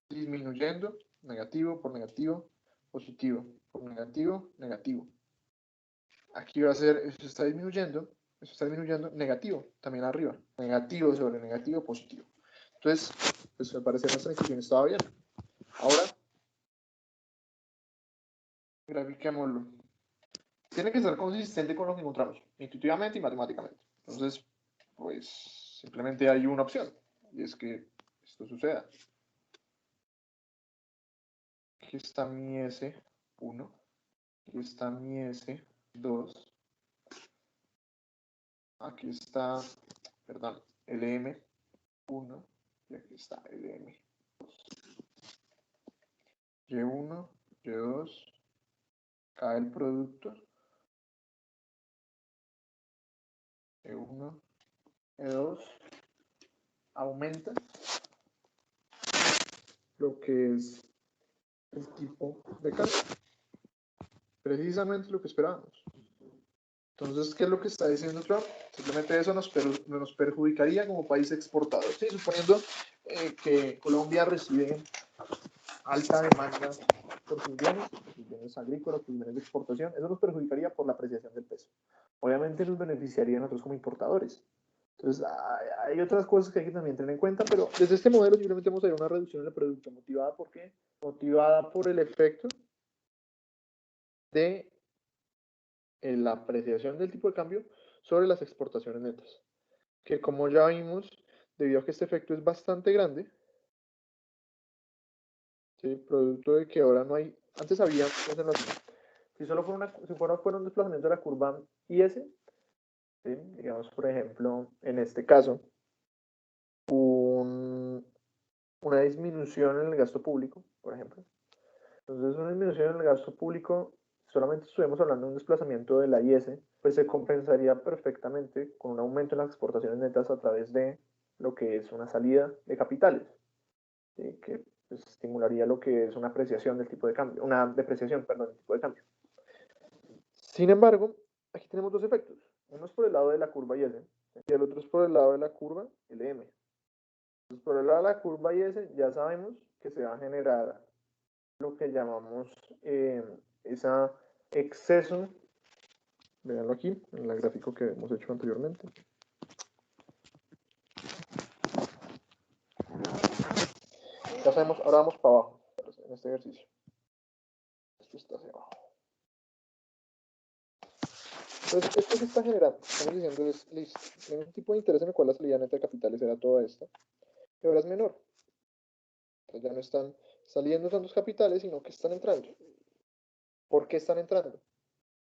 disminuyendo, negativo por negativo, positivo por negativo, negativo. Aquí va a ser, esto está disminuyendo, negativo también arriba. Negativo sobre negativo, positivo. Entonces, pues al parecer nuestra ecuación estaba bien. Ahora, grafiquémoslo. Tiene que ser consistente con lo que encontramos, intuitivamente y matemáticamente. Entonces, pues simplemente hay una opción, y es que esto suceda. Aquí está mi S1, aquí está mi S2, aquí está, perdón, LM1, y aquí está LM2. Y1, Y2, cae el producto, E1, E2, aumenta lo que es el tipo de cambio. Precisamente lo que esperábamos. Entonces, ¿qué es lo que está diciendo Trump? Simplemente eso nos perjudicaría como país exportador. ¿Sí? Suponiendo que Colombia recibe alta demanda por sus bienes agrícolas, sus bienes de exportación, eso nos perjudicaría por la apreciación del peso. Obviamente nos beneficiaría a nosotros como importadores. Entonces, hay otras cosas que hay que también tener en cuenta, pero desde este modelo simplemente vamos a ver una reducción del producto. ¿Motivada por qué? Motivada por el efecto de la apreciación del tipo de cambio sobre las exportaciones netas. Que como ya vimos, debido a que este efecto es bastante grande, ¿sí? Producto de que ahora no hay, antes había, si solo fuera un desplazamiento de la curva IS, ¿sí? Digamos por ejemplo, en este caso, una disminución en el gasto público, por ejemplo. Entonces, una disminución en el gasto público, solamente estuvimos hablando de un desplazamiento de la IS, pues se compensaría perfectamente con un aumento en las exportaciones netas a través de lo que es una salida de capitales, ¿sí? Que pues estimularía lo que es una apreciación del tipo de cambio, una depreciación, perdón, del tipo de cambio. Sin embargo, aquí tenemos dos efectos. Uno es por el lado de la curva y S, y el otro es por el lado de la curva LM. Entonces, por el lado de la curva y S ya sabemos que se va a generar lo que llamamos ese exceso, veanlo aquí, en el gráfico que hemos hecho anteriormente. Ya sabemos, ahora vamos para abajo, en este ejercicio. Esto está hacia abajo. Entonces, esto que está generando, estamos diciendo es, listo, hay un tipo de interés en el cual la salida neta de capitales era toda esta, que ahora es menor. Entonces ya no están saliendo tantos capitales, sino que están entrando. ¿Por qué están entrando?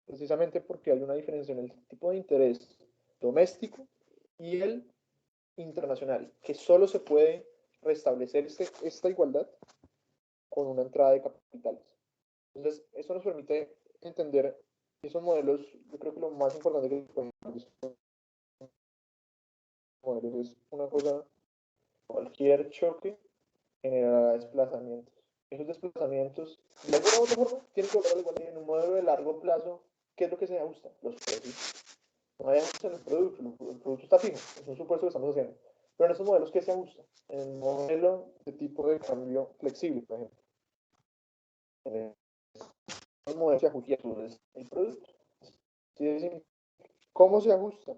Precisamente porque hay una diferencia en el tipo de interés doméstico y el internacional, que solo se puede restablecer esta igualdad con una entrada de capitales. Entonces, eso nos permite entender esos modelos. Yo creo que lo más importante que podemos modelos es una cosa: cualquier choque generará desplazamientos. Esos desplazamientos, de alguna u otra forma, tienen que lograr igual en un modelo de largo plazo. ¿Qué es lo que se ajusta? Los precios. No hay ajuste en el producto está fijo, es un supuesto que estamos haciendo. Pero en estos modelos, ¿qué se ajusta? En el modelo de tipo de cambio flexible, por ejemplo. En el modelo se ajusta el producto. ¿Cómo se ajusta?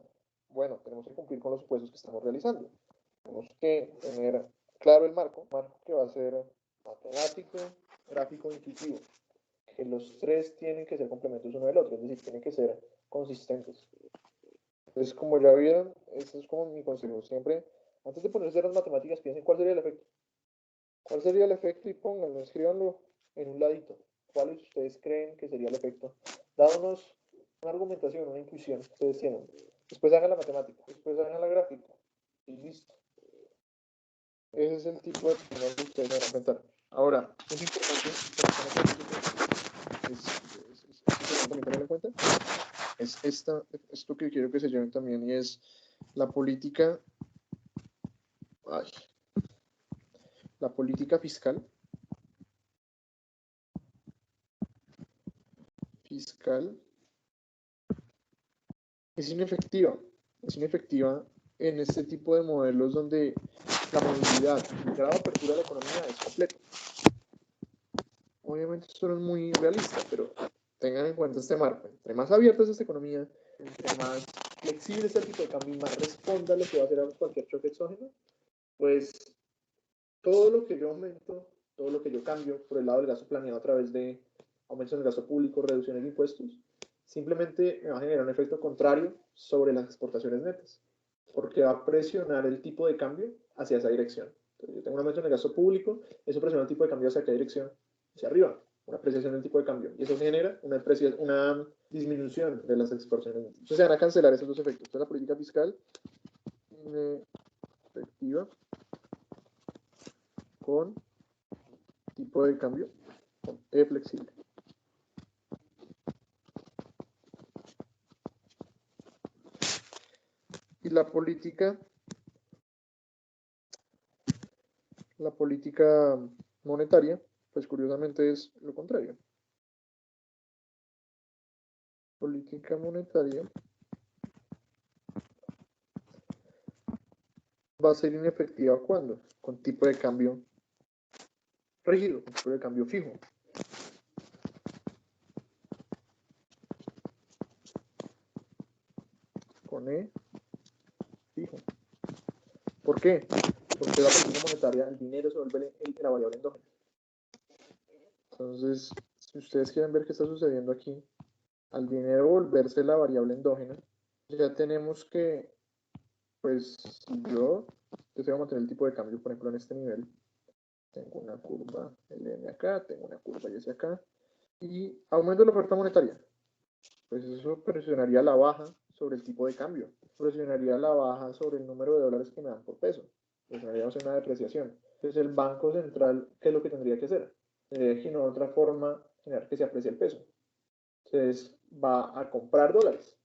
Bueno, tenemos que cumplir con los supuestos que estamos realizando. Tenemos que tener claro el marco que va a ser matemático, gráfico, intuitivo. Que los tres tienen que ser complementos uno del otro, es decir, tienen que ser consistentes. Entonces, como ya vieron, este es como mi consejo. Siempre, antes de ponerse las matemáticas, piensen cuál sería el efecto. ¿Cuál sería el efecto? Y pónganlo, escríbanlo en un ladito. ¿Cuáles ustedes creen que sería el efecto? Dádonos una argumentación, una intuición que ustedes tienen. Después hagan la matemática, después hagan la gráfica. Y listo. Ese es el tipo de problemas que ustedes van a enfrentar. Ahora, es importante también tener en cuenta, es esto que quiero que se lleven también, y es la política, la política fiscal es inefectiva en este tipo de modelos donde la movilidad, el grado de apertura de la economía es completo. Obviamente esto no es muy realista, pero tengan en cuenta este marco. Entre más abierta es esta economía, entre más flexible es el tipo de cambio y más responda a lo que va a hacer a cualquier choque exógeno, pues todo lo que yo aumento, todo lo que yo cambio por el lado del gasto planeado a través de aumentos en el gasto público, reducciones de impuestos, simplemente me va a generar un efecto contrario sobre las exportaciones netas, porque va a presionar el tipo de cambio hacia esa dirección. Entonces, yo tengo un aumento en el gasto público, eso presiona el tipo de cambio hacia qué dirección, hacia arriba, una apreciación del tipo de cambio, y eso genera una disminución de las exportaciones netas. Entonces se van a cancelar esos dos efectos. Entonces la política fiscal efectiva con tipo de cambio con E flexible. Y la política monetaria, pues curiosamente es lo contrario. Política monetaria va a ser inefectiva cuando, con tipo de cambio rígido, con tipo de cambio fijo. Con E fijo. ¿Por qué? Porque la política monetaria, el dinero se vuelve la variable endógena. Entonces, si ustedes quieren ver qué está sucediendo aquí, al dinero volverse la variable endógena, ya tenemos que, pues, yo deseo mantener el tipo de cambio, por ejemplo, en este nivel. Tengo una curva LM acá, tengo una curva Y acá, y aumento la oferta monetaria. Pues eso presionaría la baja sobre el tipo de cambio, presionaría la baja sobre el número de dólares que me dan por peso, presionaría una depreciación. Entonces el Banco Central, ¿qué es lo que tendría que hacer? Tendría que, de otra forma, generar que se aprecie el peso. Entonces va a comprar dólares,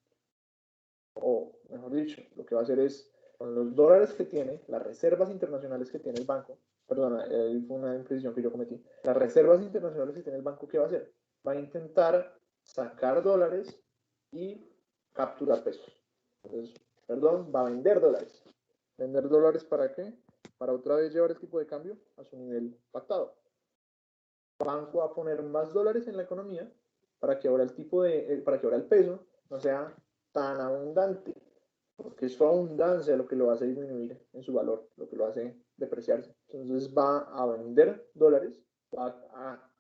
o mejor dicho, lo que va a hacer es con los dólares que tiene, las reservas internacionales que tiene el banco, perdona, fue una imprecisión que yo cometí, las reservas internacionales que tiene el banco, ¿qué va a hacer? Va a intentar sacar dólares y capturar pesos. Entonces, perdón, va a vender dólares. ¿Vender dólares para qué? Para otra vez llevar el tipo de cambio a su nivel pactado. El banco va a poner más dólares en la economía para que ahora para que ahora el peso no sea tan abundante, porque es su abundancia lo que lo hace disminuir en su valor, lo que lo hace depreciarse. Entonces va a vender dólares, va a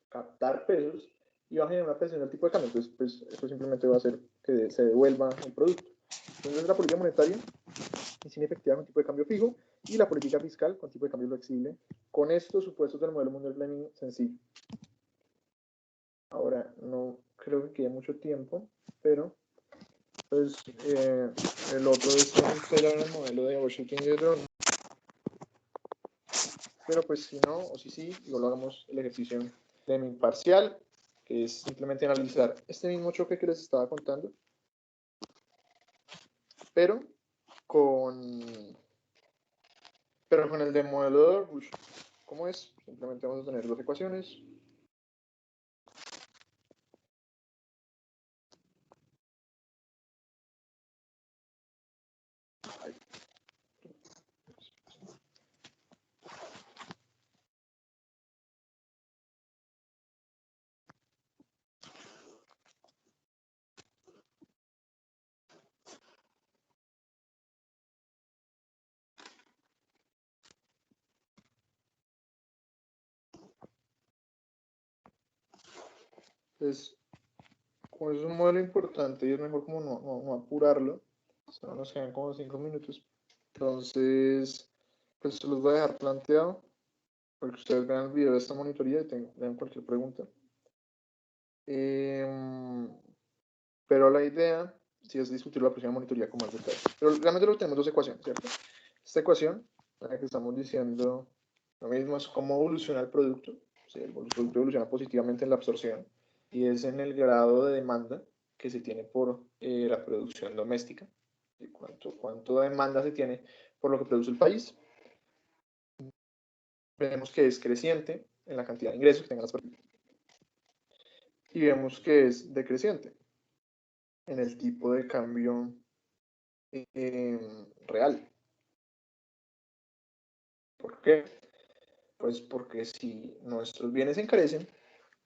captar pesos y va a generar una presión del tipo de cambio. Entonces, pues, eso simplemente va a hacer que se devuelva el producto. Entonces, la política monetaria es inefectiva con tipo de cambio fijo y la política fiscal con tipo de cambio flexible, con estos supuestos del modelo mundial Fleming sencillo. Ahora, no creo que quede mucho tiempo, pero pues el otro es el modelo de overshooting de drone. Pero pues si no, o si sí, luego hagamos el ejercicio de mi parcial, que es simplemente analizar este mismo choque que les estaba contando, pero con el de modelo de Dorbush. ¿Cómo es? Simplemente vamos a tener dos ecuaciones. Entonces, como es un modelo importante y es mejor como no apurarlo, solo nos quedan como 5 minutos. Entonces, pues se los voy a dejar planteado para que ustedes vean el video de esta monitoría y tengan cualquier pregunta. Pero la idea sí es discutir la próxima monitoría con más detalle. Pero realmente lo tenemos dos ecuaciones, ¿cierto? Esta ecuación, la que estamos diciendo, lo mismo es cómo evoluciona el producto. ¿Sí? El producto evoluciona positivamente en la absorción y es en el grado de demanda que se tiene por la producción doméstica. ¿Sí? ¿Cuánto demanda se tiene por lo que produce el país? Vemos que es creciente en la cantidad de ingresos que tengan las personas. Y vemos que es decreciente en el tipo de cambio real. ¿Por qué? Pues porque si nuestros bienes se encarecen,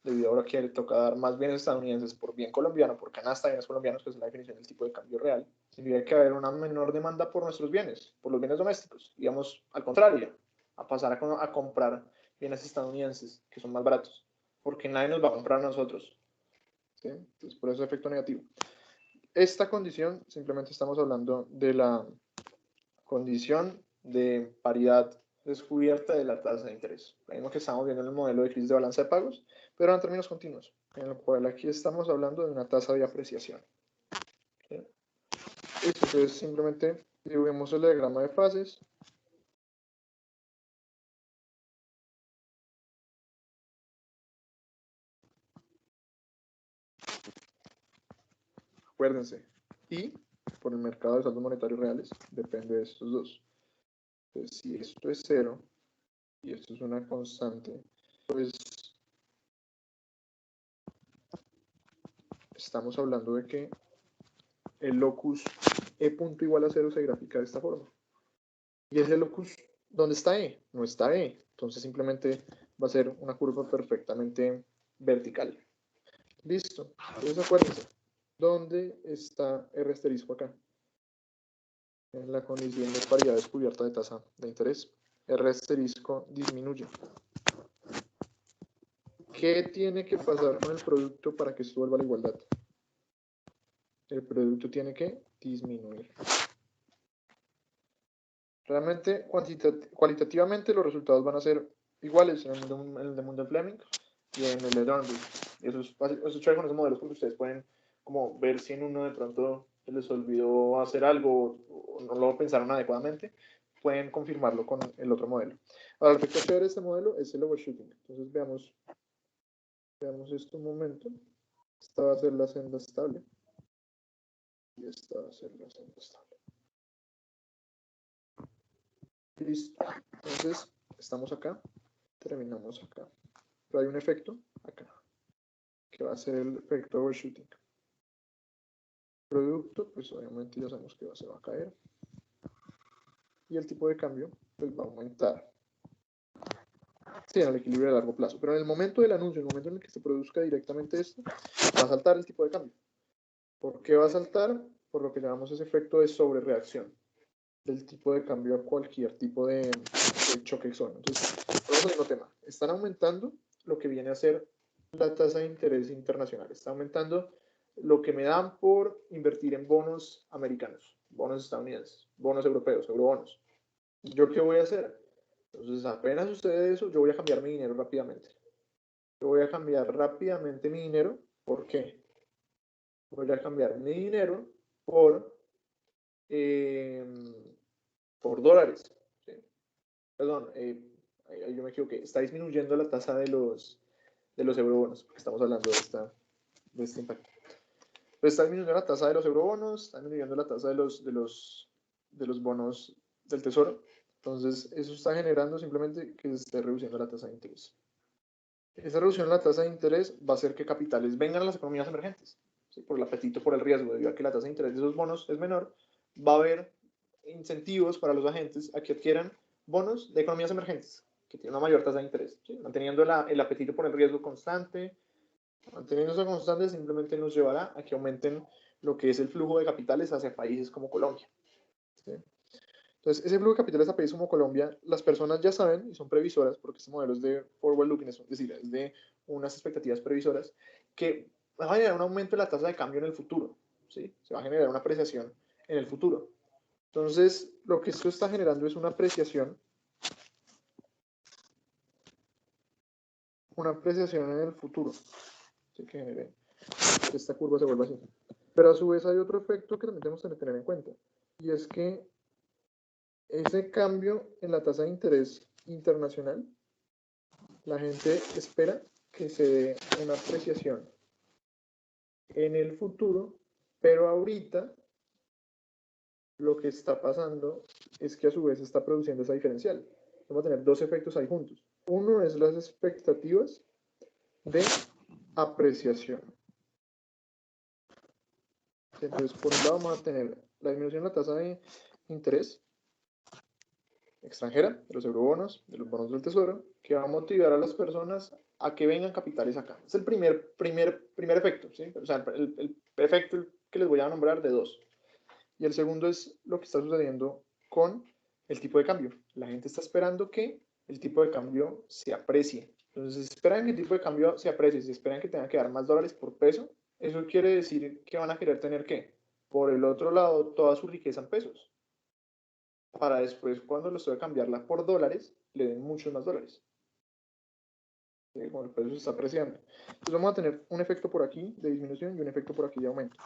debido a ahora que le toca dar más bienes estadounidenses por bien colombiano, por canasta de bienes colombianos, que es la definición del tipo de cambio real, significa que va a haber una menor demanda por nuestros bienes, por los bienes domésticos. Digamos, al contrario, a pasar a comprar bienes estadounidenses, que son más baratos, porque nadie nos va a comprar a nosotros. ¿Sí? Entonces, por eso es efecto negativo. Esta condición, simplemente estamos hablando de la condición de paridad descubierta de la tasa de interés. Lo mismo que estamos viendo en el modelo de crisis de balanza de pagos, pero en términos continuos, en lo cual aquí estamos hablando de una tasa de apreciación. ¿Sí? Entonces simplemente dibujemos el diagrama de fases. Acuérdense, y por el mercado de saldos monetarios reales depende de estos dos. Entonces, si esto es cero y esto es una constante, pues estamos hablando de que el locus E punto igual a 0 se grafica de esta forma. Y ese locus, ¿dónde está E? No está E. Entonces simplemente va a ser una curva perfectamente vertical. Listo. Entonces acuérdense, ¿dónde está R asterisco acá? En la condición de paridad descubierta de tasa de interés. R asterisco disminuye. ¿Qué tiene que pasar con el producto para que esto vuelva a la igualdad? El producto tiene que disminuir. Realmente, cualitativamente, los resultados van a ser iguales en el de Mundo Fleming y en el de Dornbusch. Eso es chévere con esos modelos porque ustedes pueden como ver si en uno de pronto se les olvidó hacer algo o no lo pensaron adecuadamente, pueden confirmarlo con el otro modelo. Ahora, el efecto chévere de este modelo es el overshooting. Entonces veamos esto un momento. Esta va a ser la senda estable y esta va a ser la senda estable. Listo. Entonces, estamos acá, terminamos acá. Pero hay un efecto acá, que va a ser el efecto overshooting. Producto, pues obviamente ya sabemos que se va a caer. Y el tipo de cambio, pues va a aumentar. Sí, en el equilibrio a largo plazo. Pero en el momento del anuncio, en el momento en el que se produzca directamente esto, va a saltar el tipo de cambio. ¿Por qué va a saltar? Por lo que llamamos ese efecto de sobrereacción del tipo de cambio a cualquier tipo de choque exógeno. Entonces, vamos al mismo tema. Están aumentando lo que viene a ser la tasa de interés internacional. Está aumentando lo que me dan por invertir en bonos americanos, bonos estadounidenses, bonos europeos, eurobonos. ¿Yo qué voy a hacer? Entonces, apenas sucede eso, yo voy a cambiar mi dinero rápidamente. Yo voy a cambiar rápidamente mi dinero. ¿Por qué? Voy a cambiar mi dinero por dólares. ¿Sí? Perdón, yo me equivoqué. Está disminuyendo la tasa de los eurobonos, porque estamos hablando de este impacto. Pero está disminuyendo la tasa de los eurobonos, está disminuyendo la tasa de los bonos del tesoro. Entonces, eso está generando simplemente que se esté reduciendo la tasa de interés. Esa reducción en la tasa de interés va a hacer que capitales vengan a las economías emergentes, ¿sí? Por el apetito por el riesgo, debido a que la tasa de interés de esos bonos es menor, va a haber incentivos para los agentes a que adquieran bonos de economías emergentes, que tienen una mayor tasa de interés, ¿sí? Manteniendo el apetito por el riesgo constante. Manteniendo eso constante simplemente nos llevará a que aumenten lo que es el flujo de capitales hacia países como Colombia, ¿sí? Entonces, ese flujo de capitales a países como Colombia, las personas ya saben y son previsoras, porque este modelo es de forward looking, es decir, es de unas expectativas previsoras, que va a generar un aumento de la tasa de cambio en el futuro, ¿sí? Se va a generar una apreciación en el futuro. Entonces, lo que esto está generando es una apreciación en el futuro, ¿sí? Que genere que esta curva se vuelva así. Pero a su vez hay otro efecto que también tenemos que tener en cuenta, y es que ese cambio en la tasa de interés internacional, la gente espera que se dé una apreciación en el futuro, pero ahorita lo que está pasando es que a su vez está produciendo esa diferencial. Vamos a tener dos efectos ahí juntos. Uno es las expectativas de apreciación. Entonces, por un lado vamos a tener la disminución de la tasa de interés extranjera, de los eurobonos, de los bonos del tesoro, que va a motivar a las personas a que vengan capitales acá. Es el primer efecto, ¿sí? O sea, el efecto que les voy a nombrar de dos. Y el segundo es lo que está sucediendo con el tipo de cambio. La gente está esperando que el tipo de cambio se aprecie. Entonces, si esperan que el tipo de cambio se aprecie, si esperan que tengan que dar más dólares por peso, eso quiere decir que van a querer tener ¿qué? Por el otro lado, toda su riqueza en pesos, para después, cuando les toque cambiarla por dólares, le den muchos más dólares. Como el precio se está apreciando. Entonces vamos a tener un efecto por aquí de disminución y un efecto por aquí de aumento.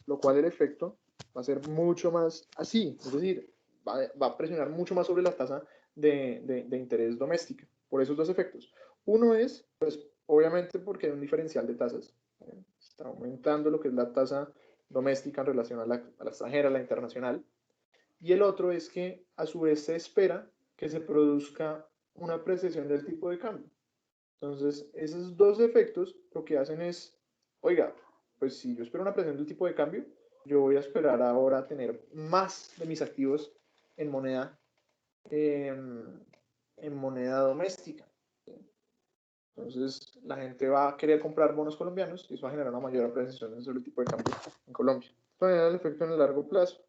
Lo cual el efecto va a ser mucho más así, es decir, va a presionar mucho más sobre la tasa de interés doméstica, por esos dos efectos. Uno es, pues, obviamente porque hay un diferencial de tasas. Está aumentando lo que es la tasa doméstica en relación a la extranjera, a la internacional. Y el otro es que a su vez se espera que se produzca una apreciación del tipo de cambio. Entonces, esos dos efectos lo que hacen es, oiga, pues si yo espero una apreciación del tipo de cambio, yo voy a esperar ahora tener más de mis activos en moneda, doméstica. Entonces, la gente va a querer comprar bonos colombianos y eso va a generar una mayor apreciación sobre el tipo de cambio en Colombia. Esto va a generar el efecto en el largo plazo.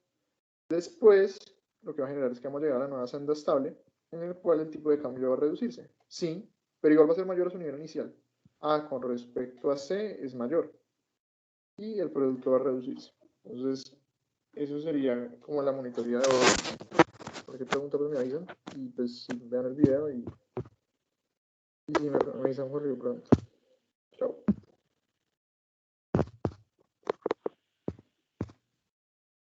Después, lo que va a generar es que vamos a llegar a la nueva senda estable, en el cual el tipo de cambio va a reducirse. Sí, pero igual va a ser mayor a su nivel inicial. A con respecto a C es mayor. Y el producto va a reducirse. Entonces, eso sería como la monitoría de hoy. Cualquier pregunta pues me avisan. Y pues vean el video y si me avisan por pronto.